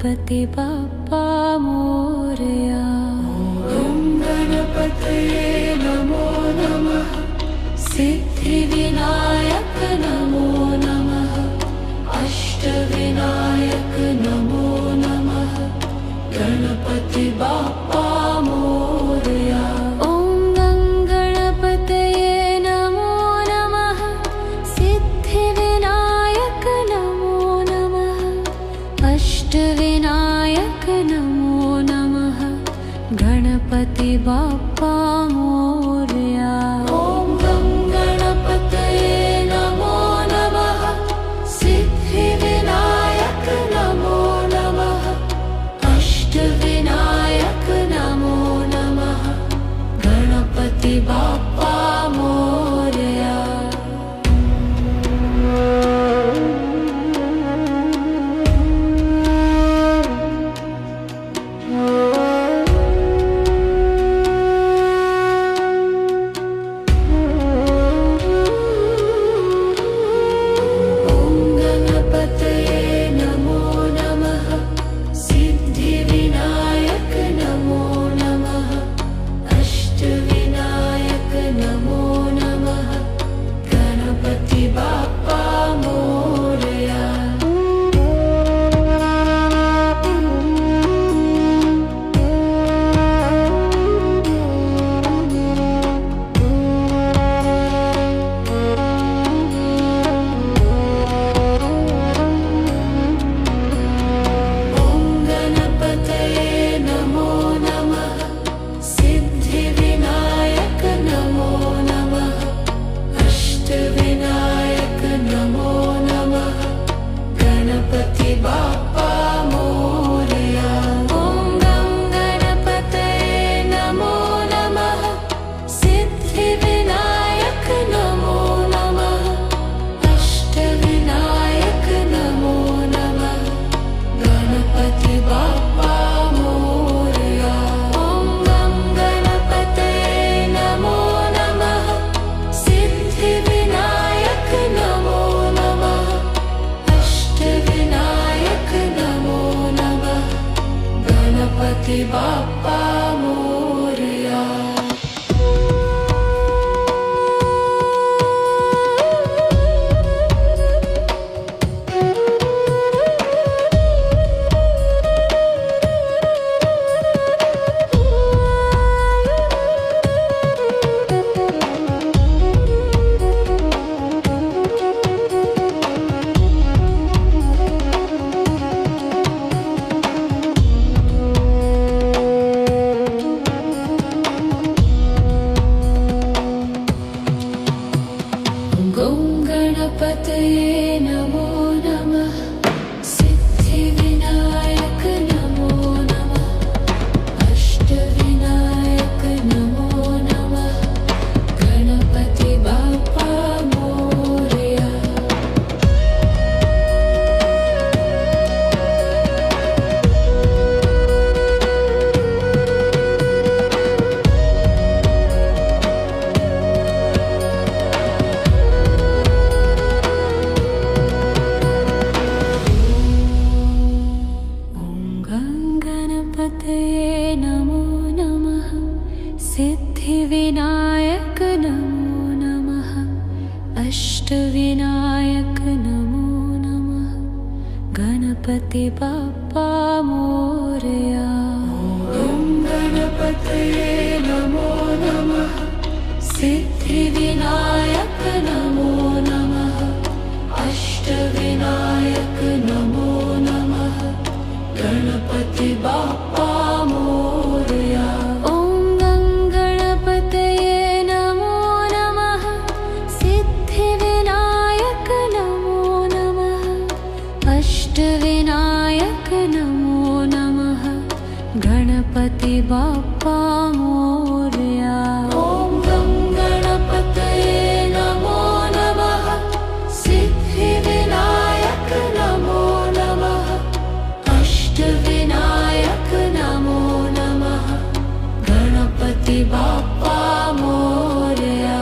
गणपति बाप्पा मोरया। ॐ गणपतये नमो नमः। सिद्धिविनायक नमो नमः। अष्टविनायक नमो नमः। गणपति बाप्पा मोरया। ॐ गणपतये नमो नमः। सिद्धिविनायक नमो नमः। अष्टविनायक नमो नमः। गणपति बाप्पा मोरया। ॐ गणपतये नमो नमः। सिद्धिविनायक नमो नमः। अष्टविनायक नमो नमः। गणपति बाप्पा मोरया। बाप्पा मोरया। गणपतये नमो नमः। सिद्धिविनायक नमो नमः। अष्टविनायक नमो नमः। गणपति बाप्पा मोरया। गणपतये नमो नमः। सिद्धिविनायक नमो नमः। अष्टविनायक नमो नमः। गणपति बाप्पा मोरया। ॐ गणपतये नमो नमः। सिद्धिविनायक नमो नमः। अष्टविनायक नमो नमः। गणपति बाप्पा मोरया। ॐ गणपतये नमो नमः। सिद्धिविनायक नमो नमः। अष्टविनायक नमो नमः। गणपति बाप्पा मोरया। ॐ गणपतये नमो नमः। सिद्धिविनायक नमो नमः। अष्टविनायक नमो नमः। गणपति बाप्पा मोरया।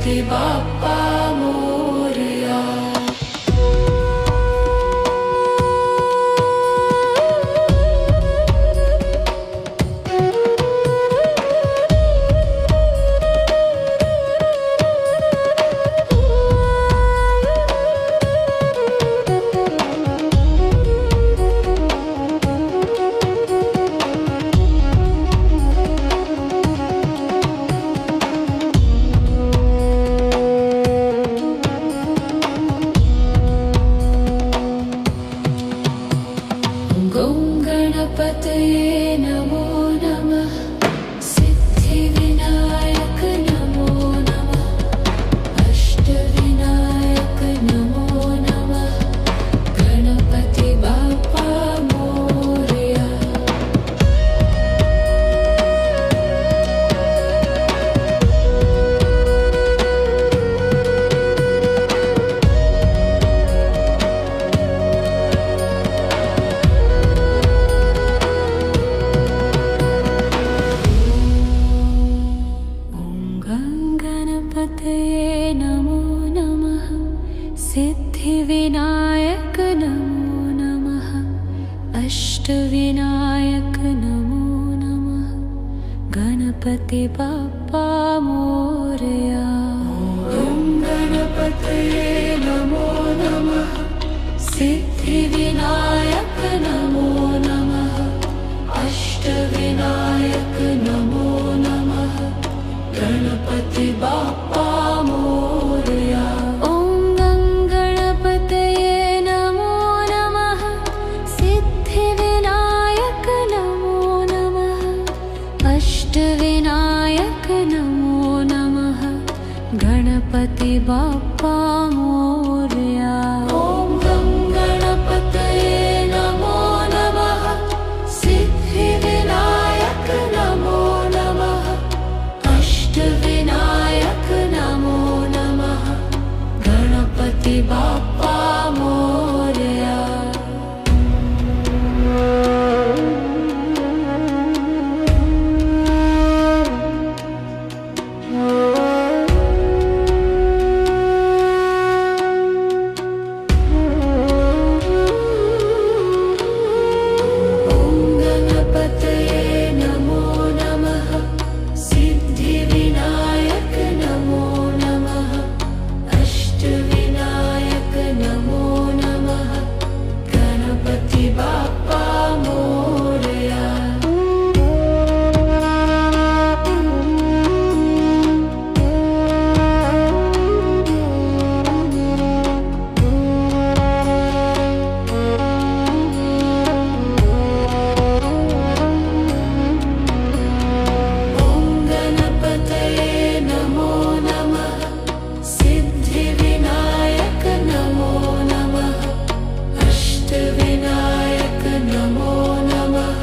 गणपति बाप्पा मोरया। गणपतये नमो नमः। सिद्धिविनायक नमो नमः। अष्टविनायक नमो नमः। गणपति बाप्पा मोरया। गणपतये नमो नमः। सिद्धिविनायक नमो नमः। अष्टविनायक नमो नमः। गणपति बाप्पा मोरया। ॐ गणपतये नमो नमः। सिद्धिविनायक नमो नमः। अष्टविनायक नमो नमः। गणपति बाप्पा मोरया। ॐ गणपतये नमो नमः। सिद्धिविनायक नमो नमः। अष्टविनायक नमो नमः। गणपति बाप्पा मोरया। ॐ गणपतये नमो नमः। सिद्धिविनायक नमो नमः। अष्टविनायक नमो नमः। गणपति बाप्पा मोरया। ॐ गणपतये नमो नमः। सिद्धिविनायक नमो नमः। अष्टविनायक नमो नमः। गणपति बाप्पा मोरया। ॐ गणपतये नमो नमः। सिद्धिविनायक नमो नमः। अष्टविनायक नमो नमः।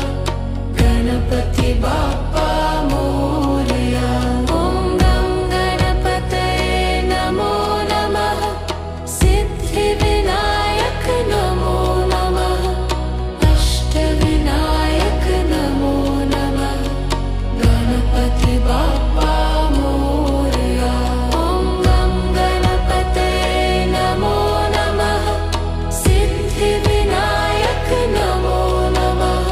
गणपति बाप्पा मोरया। ॐ गणपतये नमो नमः। सिद्धिविनायक नमो नमः। अष्टविनायक नमो नमः। गणपति बाप्पा मोरया। ॐ गणपतये नमो नमः। सिद्धिविनायक नमो नमः।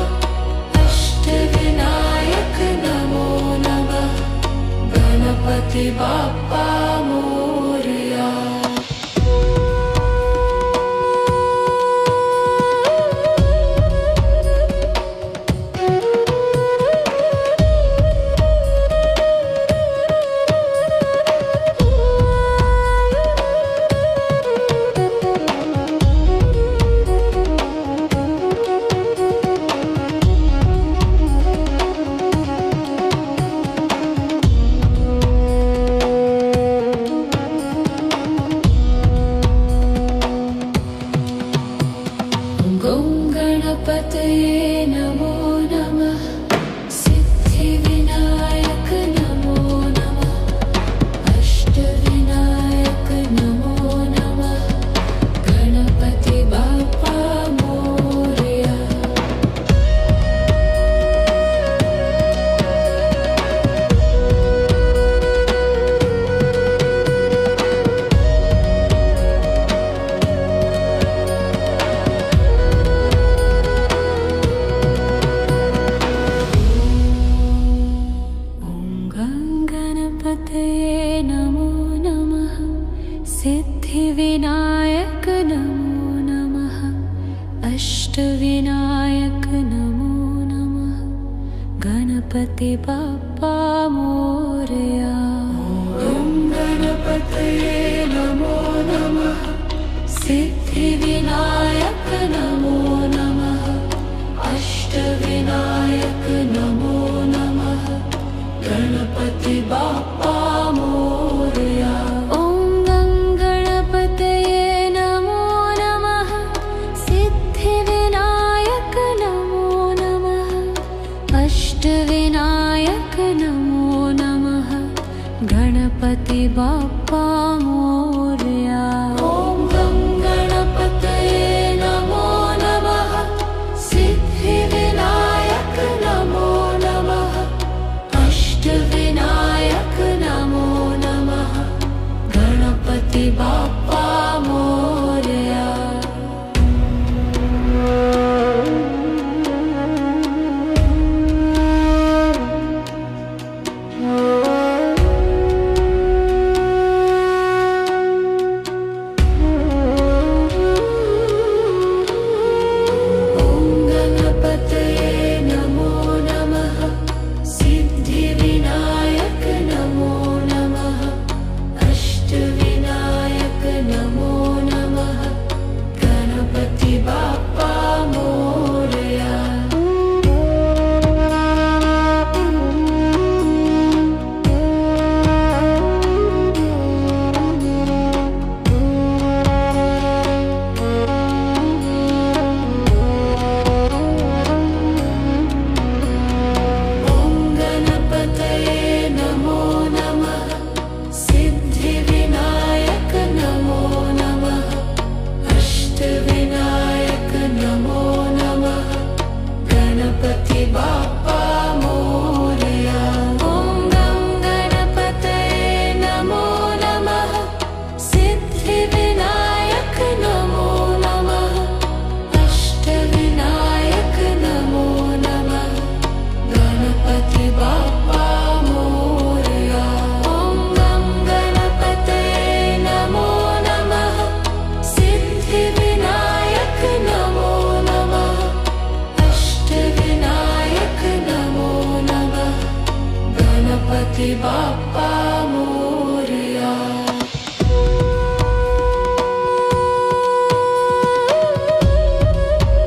अष्टविनायक नमो नमः। गणपति बाप्पा मोरया। गणपति बाप्पा मोरया। ॐ गणपतये नमो नमः। सिद्धिविनायक नमो नमः। अष्टविनायक नमो नमः। गणपति बाप्पा मोरया। ॐ गणपतये नमो नमः। सिद्धिविनायक नमो नमः। अष्टविनायक नमो नमः। गणपति बाप्पा मोरया। ॐ गणपतये नमो नमः। सिद्धिविनायक नमो नमः। अष्टविनायक नमो नमः। गणपति बाप्पा मोरया। बाप्पा मोरया।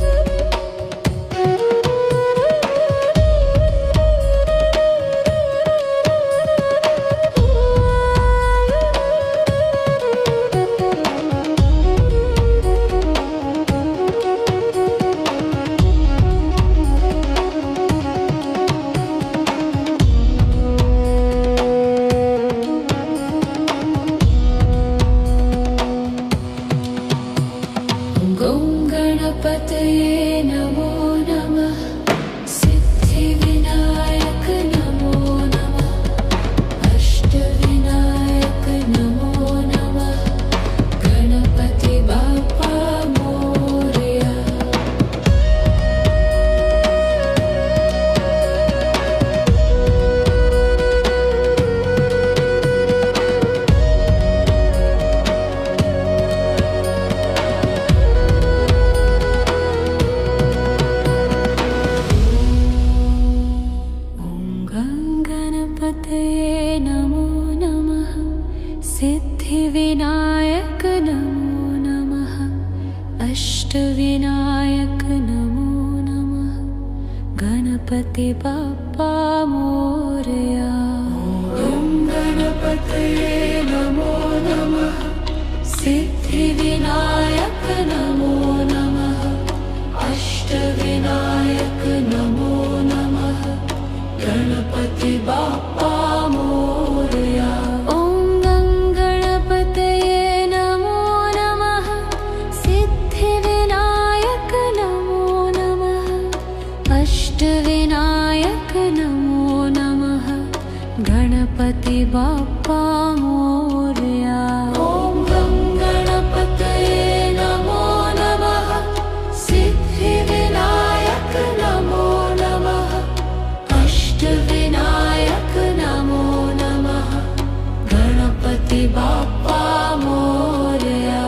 गणपतये नमो नमः। सिद्धिविनायक नमो नमः। अष्टविनायक नमो नमः। गणपति बाप्पा मोरया। गणपतये नमो नमः। सिद्धिविनायक नमो नमः। अष्टविनायक नमो नमः। गणपति बाप्पा मोरया। ॐ गणपतये नमो नमः। सिद्धिविनायक नमो नमः। अष्टविनायक नमो नमः। गणपति बाप्पा मोरया। ॐ गणपतये नमो नमः। सिद्धिविनायक नमो नमः। अष्टविनायक नमो नमः। गणपति बाप्पा मोरया। ॐ गणपतये नमो नमः। सिद्धिविनायक नमो नमः। अष्टविनायक नमो नमः। गणपति बाप्पा मोरया।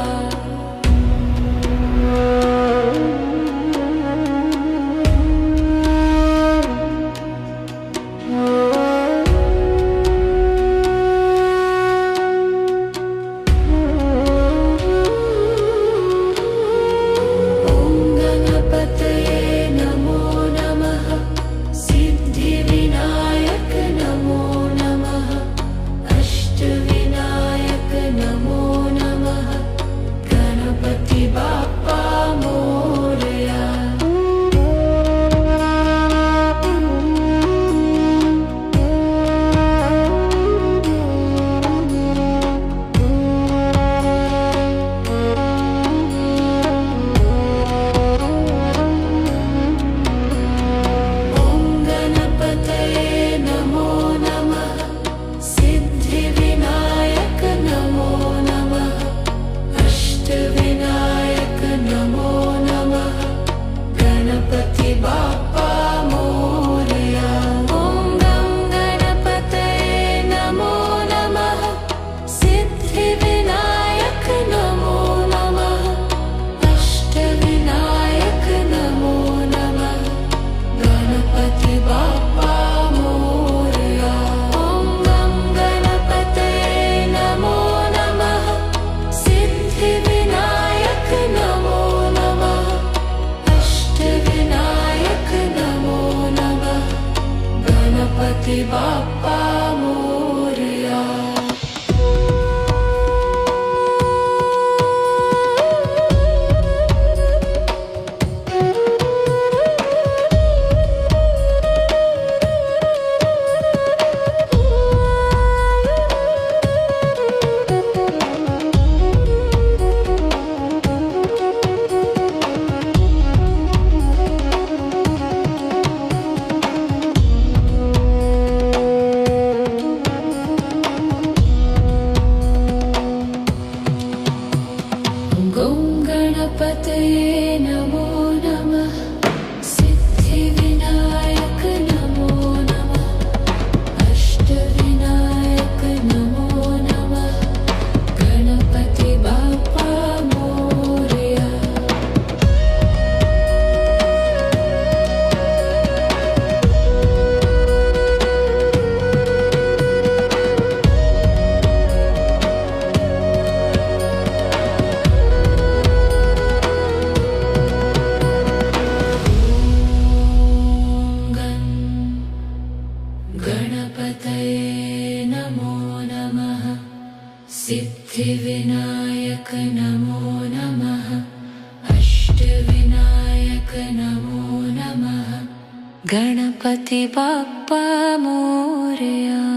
सिद्धिविनायक नमो नमः अष्टविनायक नमो नमः गणपति बाप्पा मोरया।